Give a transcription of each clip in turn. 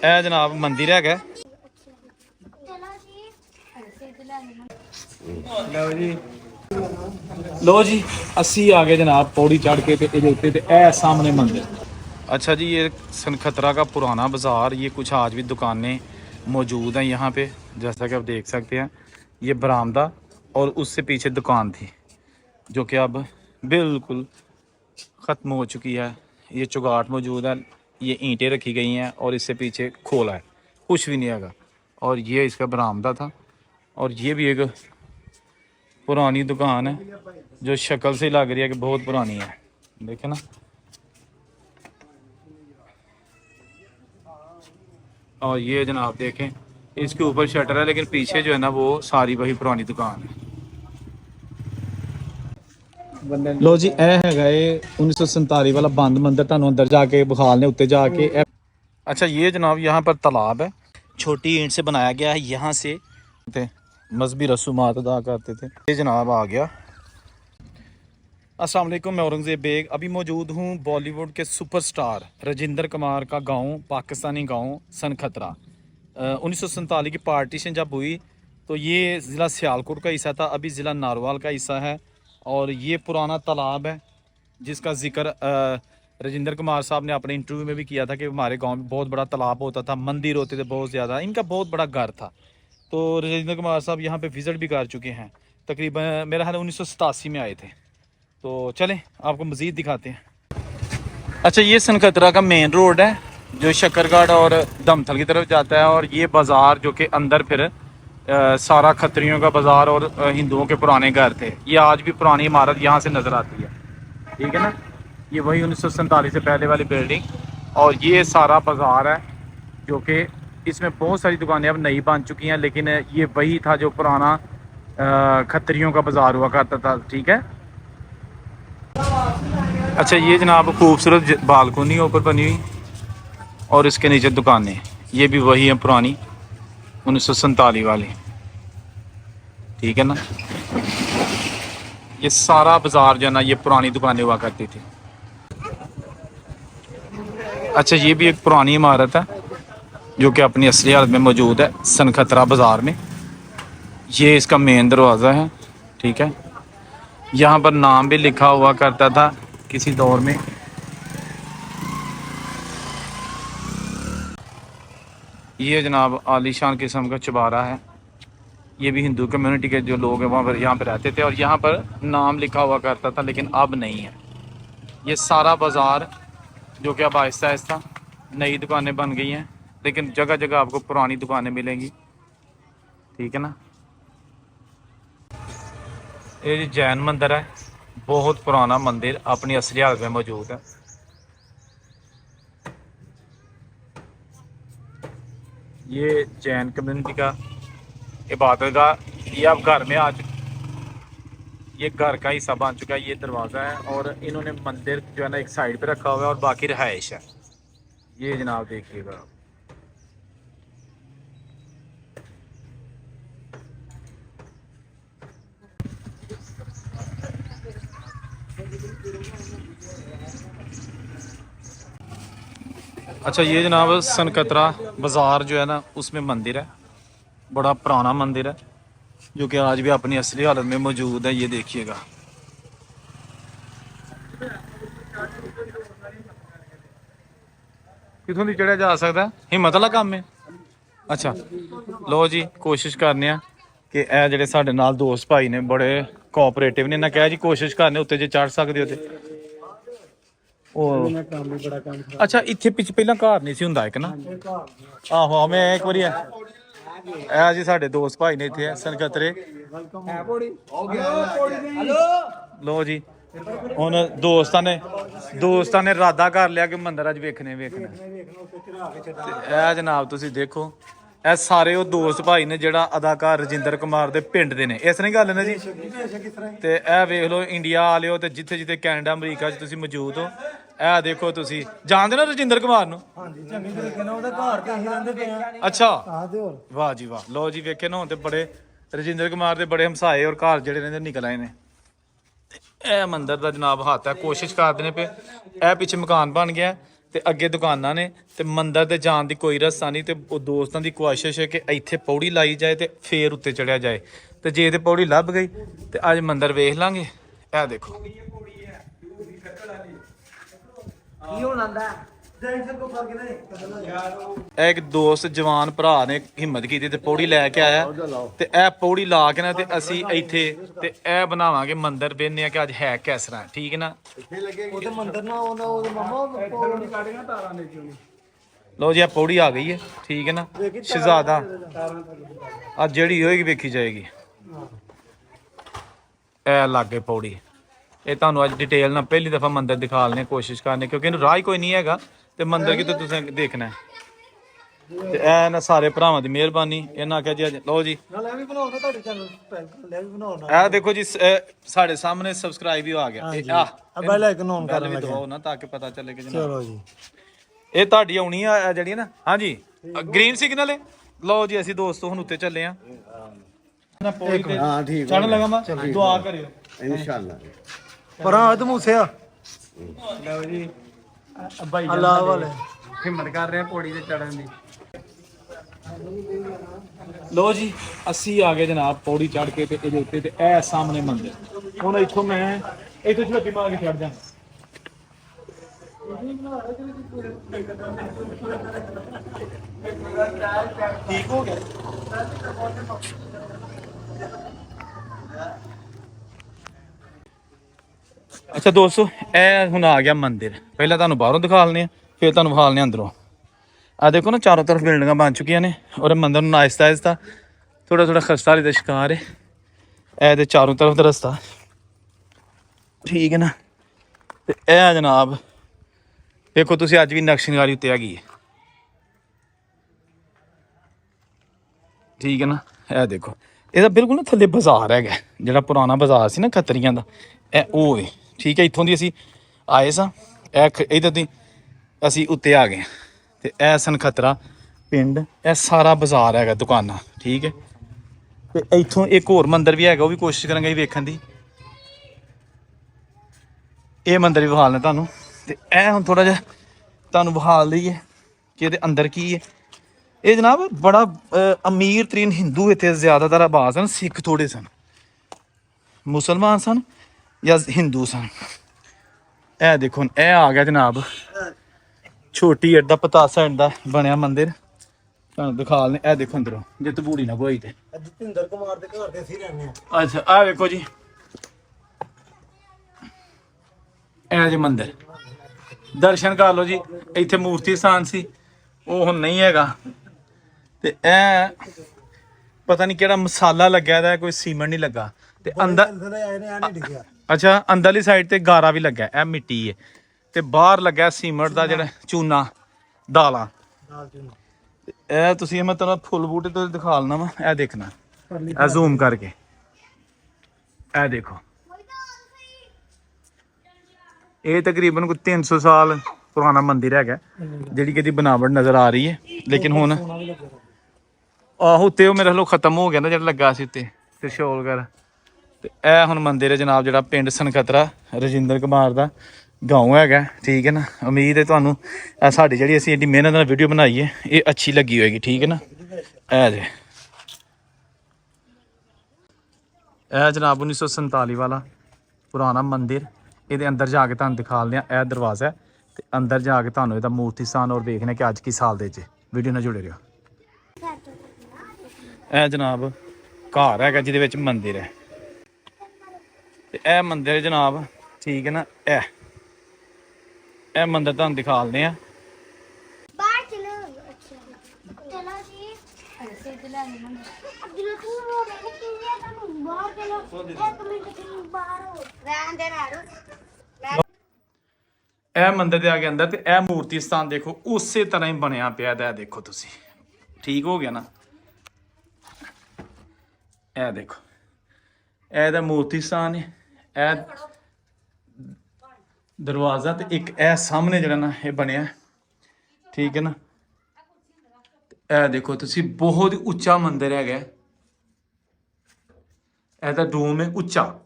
ਇਹ ਜਨਾਬ ਮੰਦਿਰ ਹੈਗਾ। ਲਓ ਜੀ, लो जी अस्सी आ गए जनाब पौड़ी चढ़ के उत्ते ए सामने मंदिर। अच्छा जी, ये सनखतरा का पुराना बाज़ार, ये कुछ आज भी दुकानें मौजूद हैं यहाँ पे, जैसा कि आप देख सकते हैं। ये बरामदा और उससे पीछे दुकान थी जो कि अब बिल्कुल ख़त्म हो चुकी है। ये चुगाट मौजूद है, ये ईंटें रखी गई हैं और इससे पीछे खोला है, कुछ भी नहीं है। और ये इसका बरामदा था। और ये भी एक पुरानी दुकान है जो शक्ल से लग रही है कि बहुत पुरानी है। देखे ना, और ये जनाब देखें, इसके ऊपर शटर है लेकिन पीछे जो है ना वो सारी वही पुरानी दुकान है। लो जी, ए है 1947 वाला बंद मंदिर, तुहानू अंदर जाके बखाल ने उत्ते जाके। अच्छा, ये जनाब यहाँ पर तालाब है, छोटी ईंट से बनाया गया है। यहाँ से मजहबी रसूमात अदा करते थे। ये जनाब आ गया। अस्सलाम वालेकुम, मैं औरंगज़ेब बेग। अभी मौजूद हूँ बॉलीवुड के सुपरस्टार राजेंद्र कुमार का गांव, पाकिस्तानी गांव सनखतरा। 1947 की पार्टीशन जब हुई तो ये ज़िला सियालकोट का हिस्सा था, अभी ज़िला नारवाल का हिस्सा है। और ये पुराना तालाब है जिसका जिक्र राजेंद्र कुमार साहब ने अपने इंटरव्यू में भी किया था कि हमारे गाँव में बहुत बड़ा तालाब होता था, मंदिर होते थे बहुत ज़्यादा, इनका बहुत बड़ा घर था। तो राजेंद्र कुमार साहब यहाँ पे विज़िट भी कर चुके हैं, तकरीबन मेरा ख्याल 1987 में आए थे। तो चलें आपको मज़ीद दिखाते हैं। अच्छा, ये सनखतरा का मेन रोड है जो शक्करगढ़ और दमथल की तरफ जाता है। और ये बाज़ार जो कि अंदर फिर सारा खत्रियों का बाज़ार और हिंदुओं के पुराने घर थे। ये आज भी पुरानी इमारत यहाँ से नज़र आती है, ठीक है ना। ये वही 1947 से पहले वाली बिल्डिंग। और ये सारा बाज़ार है जो कि इसमें बहुत सारी दुकानें अब नई बन चुकी हैं, लेकिन ये वही था जो पुराना खत्रियों का बाज़ार हुआ करता था, ठीक है। अच्छा, ये जनाब खूबसूरत बालकोनी ऊपर बनी हुई और इसके नीचे दुकानें, ये भी वही है पुरानी 1947 वाली, ठीक है ना। ये सारा बाज़ार जो है ना ये पुरानी दुकानें हुआ करती थी। अच्छा, ये भी एक पुरानी इमारत है जो कि अपनी असली हालत में मौजूद है सनखतरा बाज़ार में। ये इसका मेन दरवाज़ा है, ठीक है। यहाँ पर नाम भी लिखा हुआ करता था किसी दौर में। ये जनाब आलीशान किस्म का चुबारा है। ये भी हिंदू कम्युनिटी के जो लोग हैं वहाँ पर यहाँ पर रहते थे और यहाँ पर नाम लिखा हुआ करता था, लेकिन अब नहीं है। ये सारा बाज़ार जो कि अब आहिस्ता आहिस्ता नई दुकानें बन गई हैं, लेकिन जगह जगह आपको पुरानी दुकानें मिलेंगी, ठीक है ना। ये जैन मंदिर है, बहुत पुराना मंदिर, अपनी असली हालत में मौजूद है। ये जैन कम्युनिटी का इबादत का, ये अब घर में आ चुका, ये घर का हिस्सा बन चुका है। ये दरवाज़ा है और इन्होंने मंदिर जो है ना एक साइड पे रखा हुआ है और बाकी रहायश है। ये जनाब देखिएगा। अच्छा, ये जनाब सनकतरा बाज़ार जो है ना उसमें मंदिर है, बड़ा पुराना मंदिर है जो कि आज भी अपनी असली हालत में मौजूद है। ये देखिएगा। कितों दी चढ़िया जा सकता है, हिम्मत वाला काम है। अच्छा, लो जी कोशिश करने कि ए जेडे साडे नाल दोस्त भाई ने बड़े कोऑपरेटिव ने, इन्हें कहा जी कोशिश करने उत्ते जे चढ़ सकते हो। अच्छा, इत्थे पिछ पहला घर नहीं सी हुंदा एक ना। आहो, मैं एक बारी ए जी साडे दोस्त भाई ने इत्थे सनकतरे। लो जी, हुन दोस्तां ने इरादा कर लिया कि मंदिर अज वेखने ए जनाब तुसीं देखो, ਇਹ ਸਾਰੇ ਉਹ ਦੋਸਤ ਭਾਈ ਨੇ ਜਿਹੜਾ ਅਦਾਕਾਰ ਰਜਿੰਦਰ ਕੁਮਾਰ ਦੇ ਪਿੰਡ ਦੇ ਨੇ, ਇਸ ਤਰ੍ਹਾਂ ਹੀ ਗੱਲ ਹੈ ਨਾ ਜੀ। ਤੇ ਇਹ ਵੇਖ ਲਓ ਇੰਡੀਆ ਵਾਲਿਓ ਤੇ ਜਿੱਥੇ ਜਿੱਥੇ ਕੈਨੇਡਾ ਅਮਰੀਕਾ 'ਚ ਤੁਸੀਂ ਮੌਜੂਦ ਹੋ, ਇਹ ਦੇਖੋ ਤੁਸੀਂ ਜਾਣਦੇ ਨਾ ਰਜਿੰਦਰ ਕੁਮਾਰ ਨੂੰ। ਹਾਂਜੀ, ਚੰਗੀ ਤਰੀਕੇ ਨਾਲ ਉਹਦਾ ਘਰ ਤੇ ਅਸੀਂ ਰਹਿੰਦੇ ਪਏ ਆ। ਅੱਛਾ, ਵਾਹ ਜੀ ਵਾਹ। ਲਓ ਜੀ ਵੇਖੇ ਨਾ ਹੁਣ ਤੇ ਬੜੇ ਰਜਿੰਦਰ ਕੁਮਾਰ ਦੇ ਬੜੇ ਹਮਸਾਏ ਔਰ ਘਰ ਜਿਹੜੇ ਰਹਿੰਦੇ ਨਿਕਲ ਆਏ ਨੇ। ਇਹ ਮੰਦਿਰ ਦਾ ਜਨਾਬ ਹੱਥ ਹੈ, ਕੋਸ਼ਿਸ਼ ਕਰਦੇ ਨੇ ਪਏ। ਇਹ ਪਿੱਛੇ ਮਕਾਨ ਬਣ ਗਿਆ ਤੇ ਅੱਗੇ ਦੁਕਾਨਾਂ ਨੇ ਤੇ ਮੰਦਿਰ ਤੇ ਜਾਣ ਦੀ ਕੋਈ ਰਸਤਾ ਨਹੀਂ। ਤੇ ਉਹ ਦੋਸਤਾਂ ਦੀ ਕੋਸ਼ਿਸ਼ ਹੈ ਕਿ ਇੱਥੇ ਪੌੜੀ ਲਾਈ ਜਾਏ ਤੇ ਫੇਰ ਉੱਤੇ ਚੜਿਆ ਜਾਏ। ਤੇ ਜੇ ਤੇ ਪੌੜੀ ਲੱਭ ਗਈ ਤੇ ਅੱਜ ਮੰਦਿਰ ਵੇਖ ਲਾਂਗੇ। ਇਹ ਦੇਖੋ ਇਹ ਇੱਕ ਦੋਸਤ ਜਵਾਨ ਭਰਾ ਨੇ ਹਿੰਮਤ ਕੀਤੀ ਤੇ ਪੌੜੀ ਲੈ ਕੇ ਆਇਆ ਤੇ ਇਹ ਪੌੜੀ ਲਾ ਕੇ ਨਾ ਤੇ ਅਸੀਂ ਇੱਥੇ ਤੇ ਇਹ ਬਣਾਵਾਂਗੇ ਮੰਦਿਰ। ਵੇਖਦੇ ਆ ਕਿ ਅੱਜ ਹੈ ਕਿਸ ਤਰ੍ਹਾਂ, ਠੀਕ ਹੈ ਨਾ। ਉਹਦੇ ਮੰਦਰ ਨਾ ਉਹਦੇ ਮਾਮਾ ਪੌੜੀ ਕੱਢ ਗਿਆ ਤਾਰਾਂ ਨੇ ਕਿਉਂ ਲਓ ਜੀ, ਆ ਪੌੜੀ ਆ ਗਈ ਹੈ, ਠੀਕ ਹੈ ਨਾ। ਸ਼ਹਿਜ਼ਾਦਾ ਆ ਜਿਹੜੀ ਹੋਏਗੀ ਵੇਖੀ ਜਾਏਗੀ। ਇਹ ਲੱਗੇ ਪੌੜੀ, ਇਹ ਤੁਹਾਨੂੰ ਅੱਜ ਡਿਟੇਲ ਨਾਲ ਪਹਿਲੀ ਦਫਾ ਮੰਦਿਰ ਦਿਖਾ ਲੈਣੇ ਕੋਸ਼ਿਸ਼ ਕਰਨੇ, ਕਿਉਂਕਿ ਇਹਨੂੰ ਰਾਹ ਹੀ ਕੋਈ ਨਹੀਂ ਹੈਗਾ ਤੇ ਮੰਦਿਰ ਕਿਤੇ ਤੁਸੀਂ ਦੇਖਣਾ। ਤੇ ਇਹ ਨਾ ਸਾਰੇ ਭਰਾਵਾਂ ਦੀ ਮਿਹਰਬਾਨੀ, ਇਹਨਾਂ ਆਖਿਆ ਜੀ ਅੱਜ ਲਓ ਜੀ ਲੈ ਵੀ ਬਣਾਉਣਾ ਤੁਹਾਡੇ ਚੈਨਲ ਲੈ ਵੀ ਬਣਾਉਣਾ। ਇਹ ਦੇਖੋ ਜੀ ਸਾਡੇ ਸਾਹਮਣੇ ਸਬਸਕ੍ਰਾਈਬ ਵੀ ਆ ਗਿਆ। ਇਹ ਆ ਬੈਲ ਆਈਕਨ ਔਨ ਕਰ ਵੀ ਦਬਾਓ ਨਾ ਤਾਂ ਕਿ ਪਤਾ ਚੱਲੇ ਕਿ ਜਨਾਬ ਚਲੋ ਜੀ ਇਹ ਤੁਹਾਡੀ ਆਉਣੀ ਆ ਜਿਹੜੀ ਨਾ। ਹਾਂਜੀ ਗ੍ਰੀਨ ਸਿਗਨਲ ਹੈ। ਲਓ ਜੀ ਅਸੀਂ ਦੋਸਤੋ ਹੁਣ ਉੱਤੇ ਚੱਲੇ ਆ। ਹਾਂ ਠੀਕ ਚੜਨ ਲਗਾ ਮੈਂ ਦੁਆ ਕਰਿਓ ਇਨਸ਼ਾਅੱਲਾ। ਪਰਾਂ ਤੇ ਮੂਸਿਆ ਲਓ ਜੀ ਭਾਈ ਅੱਲਾਹ ਵਾਲੇ ਹਿੰਮਤ ਕਰ ਰਹੇ ਆ ਪੌੜੀ ਤੇ ਚੜਨ ਦੀ। ਲੋ ਜੀ ਅਸੀਂ ਆ ਗਏ ਜਨਾਬ ਪੌੜੀ ਚੜ ਕੇ ਤੇ ਇਹਦੇ ਉੱਤੇ ਤੇ ਇਹ ਸਾਹਮਣੇ ਮੰਦਿਰ। ਹੁਣ ਇੱਥੋਂ ਮੈਂ ਝੋਟੀ ਮਾਰ ਕੇ ਚੜ ਜਾ। ਠੀਕ ਹੋ ਗਿਆ। ਅੱਛਾ ਦੋਸਤੋ ਇਹ ਹੁਣ ਆ ਗਿਆ ਮੰਦਿਰ। ਪਹਿਲਾਂ ਤੁਹਾਨੂੰ ਬਾਹਰੋਂ ਦਿਖਾ ਲੈਣੇ ਆ, ਫਿਰ ਤੁਹਾਨੂੰ ਵਿਖਾ ਲੈਣੇ ਅੰਦਰੋਂ। ਆ ਦੇਖੋ ਨਾ ਚਾਰੋਂ ਤਰਫ ਬਿਲਡਿੰਗਾਂ ਬਣ ਚੁੱਕੀਆਂ ਨੇ ਔਰ ਮੰਦਿਰ ਨੂੰ ਆਹਿਸਤਾ ਆਹਿਸਤਾ ਥੋੜਾ ਥੋੜਾ ਖਸਤਾਰੀ ਦਾ ਸ਼ਿਕਾਰ ਹੈ। ਇਹ ਤੇ ਚਾਰੋਂ ਤਰਫ ਦਾ ਰਸਤਾ, ਠੀਕ ਹੈ ਨਾ। ਤੇ ਇਹ ਜਨਾਬ ਦੇਖੋ ਤੁਸੀਂ ਅੱਜ ਵੀ ਨਕਸ਼ਨਕਾਰੀ ਉੱਤੇ ਹੈਗੀ ਹੈ, ਠੀਕ ਹੈ ਨਾ। ਇਹ ਦੇਖੋ ਇਹਦਾ ਬਿਲਕੁਲ ਨਾ ਥੱਲੇ ਬਾਜ਼ਾਰ ਹੈਗਾ, ਜਿਹੜਾ ਪੁਰਾਣਾ ਬਾਜ਼ਾਰ ਸੀ ਨਾ ਖੱਤਰੀਆਂ ਦਾ, ਇਹ ਉਹ ਹੈ, ਠੀਕ ਹੈ। ਇੱਥੋਂ ਦੀ ਅਸੀਂ ਆਏ ਸਾਂ, ਇਹ ਇੱਧਰ ਦੀ ਅਸੀਂ ਉੱਤੇ ਆ ਗਏ ਤੇ ਇਹ ਸਨਖਤਰਾ ਪਿੰਡ, ਇਹ ਸਾਰਾ ਬਾਜ਼ਾਰ ਹੈਗਾ, ਦੁਕਾਨਾਂ, ਠੀਕ ਹੈ। ਤੇ ਇੱਥੋਂ ਇੱਕ ਹੋਰ ਮੰਦਿਰ ਵੀ ਹੈਗਾ, ਉਹ ਵੀ ਕੋਸ਼ਿਸ਼ ਕਰਾਂਗੇ ਵੇਖਣ ਦੀ। ਇਹ ਮੰਦਿਰ ਵੀ ਵਿਖਾ ਲੈਣਾ ਤੁਹਾਨੂੰ। ਤੇ ਇਹ ਹੁਣ ਥੋੜਾ ਜਿਹਾ ਤੁਹਾਨੂੰ ਵਿਖਾ ਲਈਏ ਕਿ ਇਹਦੇ ਅੰਦਰ ਕੀ ਹੈ। ਇਹ ਜਨਾਬ ਬੜਾ ਅਮੀਰ ਤਰੀਨ ਹਿੰਦੂ ਇੱਥੇ ਜ਼ਿਆਦਾਤਰ ਆਬਾਦ ਸਨ, ਸਿੱਖ ਥੋੜੇ ਸਨ, ਮੁਸਲਮਾਨ ਸਨ ਜਾਂ ਹਿੰਦੂ ਸਨ। ਇਹ ਦੇਖੋ ਇਹ ਆ ਗਿਆ ਜਨਾਬ ਛੋਟੀ ਅੱਡਾ ਪਤਾਸਾ ਅੱਡਾ ਦਾ ਬਣਿਆ ਮੰਦਿਰ, ਤੁਹਾਨੂੰ ਦਿਖਾ ਲੈਣੇ। ਇਹ ਦੇਖੋ ਅੰਦਰੋਂ ਜੇ ਤਬੂੜੀ ਨਾ ਕੋਈ ਤੇ ਜਤਿੰਦਰ ਕੁਮਾਰ ਦੇ ਘਰ ਤੇ ਅਸੀਂ ਰਹਿੰਦੇ ਆ। ਅੱਛਾ ਆਹ ਵੇਖੋ ਜੀ ਇਹ ਜੇ ਮੰਦਿਰ, ਦਰਸ਼ਨ ਕਰ ਲਓ ਜੀ। ਇੱਥੇ ਮੂਰਤੀ ਸਥਾਨ ਸੀ, ਉਹ ਹੁਣ ਨਹੀਂ ਹੈਗਾ। ਤੇ ਇਹ ਪਤਾ ਨਹੀਂ ਕਿਹੜਾ ਮਸਾਲਾ ਲੱਗਿਆ ਦਾ, ਕੋਈ ਸੀਮੈਂਟ ਨਹੀਂ ਲੱਗਾ। ਤੇ ਅੰਦਰ ਅੱਛਾ ਅੰਦਰਲੀ ਸਾਈਡ ਤੇ ਗਾਰਾ ਵੀ ਲੱਗਾ, ਇਹ ਮਿੱਟੀ ਹੈ। ਤੇ ਬਾਹਰ ਲੱਗਾ ਸੀਮੈਂਟ ਦਾ ਜਿਹੜਾ ਚੂਨਾ ਦਾਲਾਂ। ਇਹ ਤੁਸੀਂ ਮੈਂ ਤੁਹਾਨੂੰ ਫੁੱਲ ਬੂਟੇ ਤੋਂ ਦਿਖਾ ਲੈਣਾ ਵਾ, ਇਹ ਦੇਖਣਾ, ਇਹ ਜ਼ੂਮ ਕਰਕੇ ਇਹ ਦੇਖੋ। ਇਹ ਤਕਰੀਬਨ ਕੋਈ 300 ਸਾਲ ਪੁਰਾਣਾ ਮੰਦਿਰ ਹੈਗਾ, ਜਿਹੜੀ ਕਿ ਇਹਦੀ ਬਣਾਵਟ ਨਜ਼ਰ ਆ ਰਹੀ ਹੈ। ਲੇਕਿਨ ਹੁਣ ਆਹੋ ਉੱਤੇ ਉਹ ਮੇਰੇ ਵੱਲੋਂ ਖਤਮ ਹੋ ਗਿਆ ਨਾ, ਜਿਹੜਾ ਲੱਗਾ ਸੀ ਉੱਤੇ ਤ੍ਰਿਸ਼ੂਲ ਵਗੈਰਾ। ਤੇ ਇਹ ਹੁਣ ਮੰਦਿਰ ਹੈ ਜਨਾਬ, ਜਿਹੜਾ ਪਿੰਡ ਸਨਖਤਰਾ ਰਜਿੰਦਰ ਕੁਮਾਰ ਦਾ ਗਾਉਂ ਹੈਗਾ, ਠੀਕ ਹੈ ਨਾ। ਉਮੀਦ ਹੈ ਤੁਹਾਨੂੰ ਸਾਡੀ ਜਿਹੜੀ ਅਸੀਂ ਐਡੀ ਮਿਹਨਤ ਨਾਲ ਵੀਡੀਓ ਬਣਾਈ ਹੈ ਇਹ ਅੱਛੀ ਲੱਗੀ ਹੋਏਗੀ, ਠੀਕ ਹੈ ਨਾ। ਇਹ ਜੇ ਇਹ ਜਨਾਬ 1947 ਵਾਲਾ ਪੁਰਾਣਾ ਮੰਦਿਰ, ਇਹਦੇ ਅੰਦਰ ਜਾ ਕੇ ਤੁਹਾਨੂੰ ਦਿਖਾ ਲਿਆ। ਇਹ ਦਰਵਾਜ਼ਾ ਤੇ ਅੰਦਰ ਜਾ ਕੇ ਤੁਹਾਨੂੰ ਇਹਦਾ ਮੂਰਤੀ ਸਥਾਨ ਔਰ ਵੇਖਣਾ ਕਿ ਅੱਜ ਕੀ ਸਾਲ ਦੇ 'ਚ। ਵੀਡੀਓ ਨਾਲ ਜੁੜੇ ਰਹੋ। ਇਹ ਜਨਾਬ ਘਰ ਹੈਗਾ ਜਿਹਦੇ ਵਿੱਚ ਮੰਦਿਰ ਹੈ, ਤੇ ਇਹ ਮੰਦਿਰ ਜਨਾਬ, ਠੀਕ ਹੈ ਨਾ। ਇਹ ਮੰਦਿਰ ਤੁਹਾਨੂੰ ਦਿਖਾ ਲਦੇ ਆ। ਇਹ ਮੰਦਿਰ ਦੇ ਆ ਕੇ ਅੰਦਰ ਤੇ ਇਹ ਮੂਰਤੀ ਸਥਾਨ ਦੇਖੋ ਉਸੇ ਤਰ੍ਹਾਂ ਹੀ ਬਣਿਆ ਪਿਆ ਦਾ, ਦੇਖੋ ਤੁਸੀਂ, ਠੀਕ ਹੋ ਗਿਆ ਨਾ। ਇਹ ਦੇਖੋ ਇਹਦਾ ਮੂਰਤੀ ਸਥਾਨ ਹੈ, ਇਹ ਦਰਵਾਜ਼ਾ ਤੇ ਇੱਕ ਇਹ ਸਾਹਮਣੇ ਜਿਹੜਾ ਨਾ ਇਹ ਬਣਿਆ, ਠੀਕ ਹੈ ਨਾ। ਇਹ ਦੇਖੋ ਤੁਸੀਂ ਬਹੁਤ ਹੀ ਉੱਚਾ ਮੰਦਿਰ ਹੈਗਾ। ਇਹਦਾ ਡੂਮ ਹੈ ਉੱਚਾ,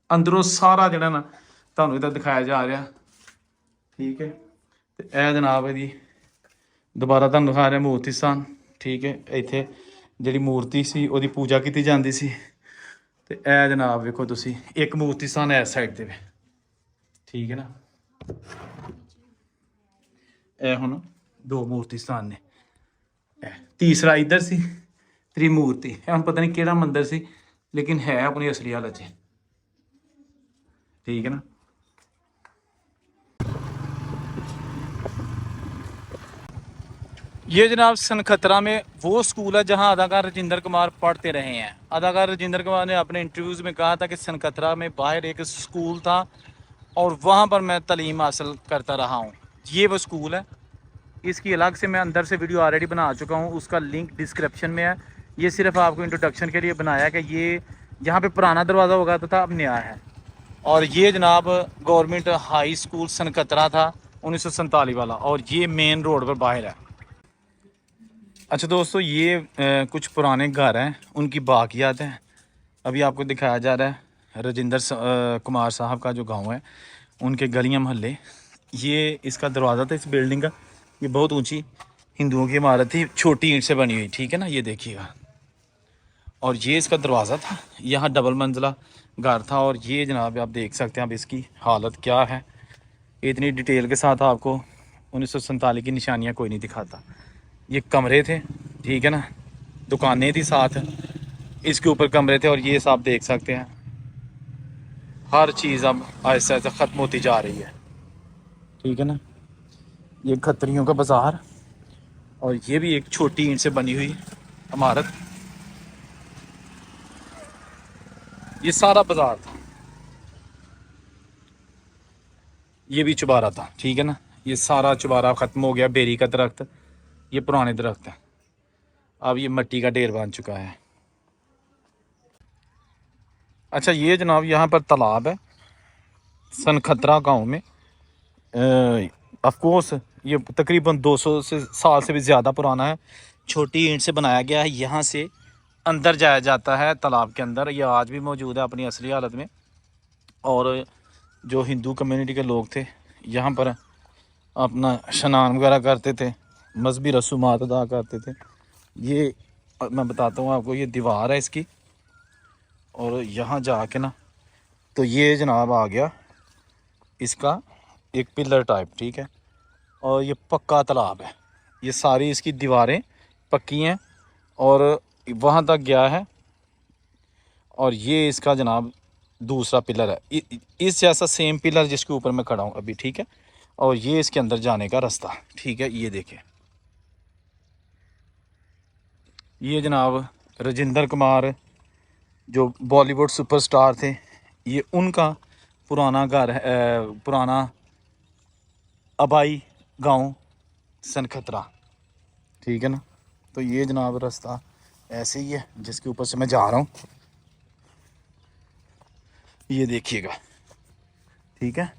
ਅੰਦਰੋਂ ਸਾਰਾ ਜਿਹੜਾ ਨਾ ਤੁਹਾਨੂੰ ਇਹਦਾ ਦਿਖਾਇਆ ਜਾ ਰਿਹਾ, ਠੀਕ ਹੈ। ਤੇ ਇਹ ਜਨਾਬ ਇਹਦੀ ਦੁਬਾਰਾ ਤੁਹਾਨੂੰ ਦਿਖਾ ਰਿਹਾ ਮੂਰਤੀ ਸਥਾਨ। ਠੀਕ ਹੈ, ਇੱਥੇ ਜਿਹੜੀ ਮੂਰਤੀ ਸੀ ਉਹਦੀ ਪੂਜਾ ਕੀਤੀ ਜਾਂਦੀ ਸੀ। ਤੇ ਇਹ ਜਨਾਬ ਵੇਖੋ ਤੁਸੀਂ, ਇੱਕ ਮੂਰਤੀ ਸਥਾਨ ਇਸ ਸਾਈਡ ਤੇ ਵੇ, ਠੀਕ ਹੈ ਨਾ। ਇਹ ਹੁਣ ਦੋ ਮੂਰਤੀ ਸਥਾਨ ਨੇ, ਇਹ ਤੀਸਰਾ ਇੱਧਰ ਸੀ, ਤ੍ਰਿਮੂਰਤੀ। ਇਹ ਹੁਣ ਪਤਾ ਨਹੀਂ ਕਿਹੜਾ ਮੰਦਿਰ ਸੀ, लेकिन है अपनी असली हालत है, ठीक है ना। ये जनाब सनखतरा में वो स्कूल है जहां अदाकार राजेंद्र कुमार पढ़ते रहे हैं। अदाकार राजेंद्र कुमार ने अपने इंटरव्यूज़ में कहा था कि सनखतरा में बाहर एक स्कूल था और वहां पर मैं तालीम हासिल करता रहा हूं। ये वो स्कूल है। इसकी अलग से मैं अंदर से वीडियो ऑलरेडी बना चुका हूं, उसका लिंक डिस्क्रिप्शन में है। ये सिर्फ आपको इंट्रोडक्शन के लिए बनाया कि ये यहाँ पे पुराना दरवाज़ा होगा तो था, अब नया है। और ये जनाब गवर्नमेंट हाई स्कूल सनखतरा था 1947 वाला, और ये मेन रोड पर बाहर है। अच्छा दोस्तों, ये कुछ पुराने घर हैं, उनकी बाकियात हैं। अभी आपको दिखाया जा रहा है राजेंद्र कुमार साहब का जो गांव है, उनके गलियां मोहल्ले। ये इसका दरवाज़ा था इस बिल्डिंग का। ये बहुत ऊंची हिंदुओं की इमारत थी, छोटी ईंट से बनी हुई, ठीक है ना, ये देखिएगा। और ये इसका दरवाज़ा था, यहाँ डबल मंजिला घर था। और ये जनाब आप देख सकते हैं अब इसकी हालत क्या है। इतनी डिटेल के साथ आपको 1947 की निशानियाँ कोई नहीं दिखाता। ये कमरे थे, ठीक है ना, दुकानें थी साथ, इसके ऊपर कमरे थे। और ये सब देख सकते हैं, हर चीज़ अब आहिस्ता आहिस्ता ख़त्म होती जा रही है, ठीक है ना। ये खत्रियों का बाज़ार, और ये भी एक छोटी ईंट से बनी हुई इमारत। ये सारा बाजार था, ये भी चुबारा था, ठीक है ना। ये सारा चुबारा ख़त्म हो गया। बेरी का दरख्त, ये पुराने दरख्त है, अब ये मिट्टी का ढेर बन चुका है। अच्छा, ये जनाब यहाँ पर तालाब है सनखतरा गांव में। ऑफ कोर्स ये तकरीबन 200 साल से भी ज़्यादा पुराना है। छोटी ईंट से बनाया गया है। यहाँ से अंदर जाया जाता है तालाब के अंदर। ये आज भी मौजूद है अपनी असली हालत में। और जो हिंदू कम्युनिटी के लोग थे यहाँ पर अपना स्नान वगैरह करते थे, मजहबी रसूमात अदा करते थे। ये मैं बताता हूँ आपको, ये दीवार है इसकी, और यहाँ जाके ना तो ये जनाब आ गया इसका एक पिलर टाइप, ठीक है। और ये पक्का तालाब है, ये सारी इसकी दीवारें पक्की हैं और वहाँ तक गया है। और ये इसका जनाब दूसरा पिलर है, इस जैसा सेम पिलर जिसके ऊपर मैं खड़ा हूँ अभी, ठीक है। और ये इसके अंदर जाने का रास्ता, ठीक है। ये देखें, ये जनाब राजेंद्र कुमार जो बॉलीवुड सुपरस्टार थे, ये उनका पुराना घर है, पुराना आबाई गांव सनखतरा, ठीक है ना। तो ये जनाब रास्ता ऐसे ही है जिसके ऊपर से मैं जा रहा हूँ, ये देखिएगा, ठीक है।